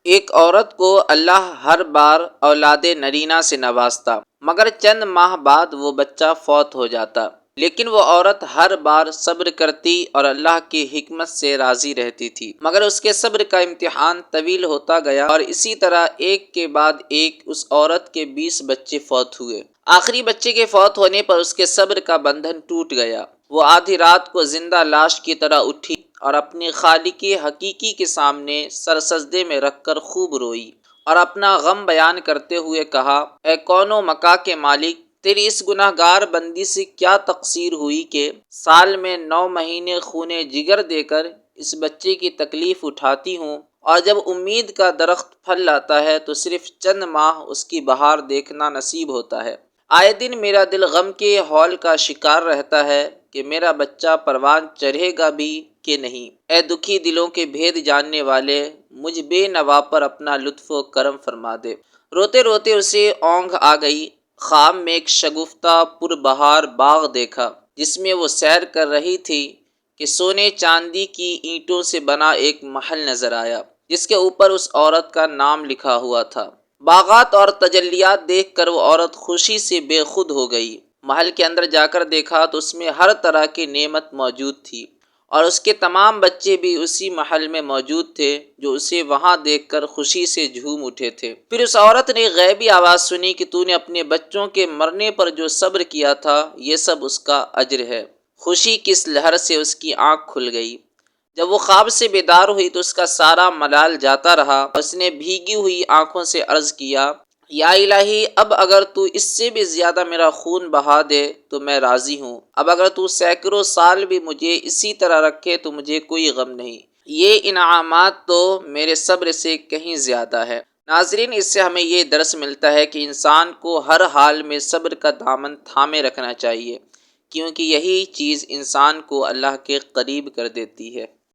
ایک عورت کو اللہ ہر بار اولاد نرینہ سے نوازتا، مگر چند ماہ بعد وہ بچہ فوت ہو جاتا، لیکن وہ عورت ہر بار صبر کرتی اور اللہ کی حکمت سے راضی رہتی تھی، مگر اس کے صبر کا امتحان طویل ہوتا گیا اور اسی طرح ایک کے بعد ایک اس عورت کے 20 بچے فوت ہوئے۔ آخری بچے کے فوت ہونے پر اس کے صبر کا بندھن ٹوٹ گیا۔ وہ آدھی رات کو زندہ لاش کی طرح اٹھی اور اپنے خالق حقیقی کے سامنے سر سجدے میں رکھ کر خوب روئی اور اپنا غم بیان کرتے ہوئے کہا، اے کون و مکاں کے مالک، تیری اس گناہ گار بندی سے کیا تقصیر ہوئی کہ سال میں 9 مہینے خون جگر دے کر اس بچے کی تکلیف اٹھاتی ہوں، اور جب امید کا درخت پھل لاتا ہے تو صرف چند ماہ اس کی بہار دیکھنا نصیب ہوتا ہے۔ آئے دن میرا دل غم کے ہول کا شکار رہتا ہے کہ میرا بچہ پروان چڑھے گا بھی کہ نہیں۔ اے دکھی دلوں کے بھید جاننے والے، مجھ بے نوا پر اپنا لطف و کرم فرما دے۔ روتے روتے اسے اونگ آ گئی۔ خواب میں ایک شگفتہ پر بہار باغ دیکھا جس میں وہ سیر کر رہی تھی کہ سونے چاندی کی اینٹوں سے بنا ایک محل نظر آیا جس کے اوپر اس عورت کا نام لکھا ہوا تھا۔ باغات اور تجلیات دیکھ کر وہ عورت خوشی سے بے خود ہو گئی۔ محل کے اندر جا کر دیکھا تو اس میں ہر طرح کی نعمت موجود تھی اور اس کے تمام بچے بھی اسی محل میں موجود تھے جو اسے وہاں دیکھ کر خوشی سے جھوم اٹھے تھے۔ پھر اس عورت نے غیبی آواز سنی کہ تو نے اپنے بچوں کے مرنے پر جو صبر کیا تھا یہ سب اس کا اجر ہے۔ خوشی کی اس لہر سے اس کی آنکھ کھل گئی۔ جب وہ خواب سے بیدار ہوئی تو اس کا سارا ملال جاتا رہا۔ اس نے بھیگی ہوئی آنکھوں سے عرض کیا، یا الہی، اب اگر تو اس سے بھی زیادہ میرا خون بہا دے تو میں راضی ہوں۔ اب اگر تو سینکڑوں سال بھی مجھے اسی طرح رکھے تو مجھے کوئی غم نہیں۔ یہ انعامات تو میرے صبر سے کہیں زیادہ ہے۔ ناظرین، اس سے ہمیں یہ درس ملتا ہے کہ انسان کو ہر حال میں صبر کا دامن تھامے رکھنا چاہیے، کیونکہ یہی چیز انسان کو اللہ کے قریب کر دیتی ہے۔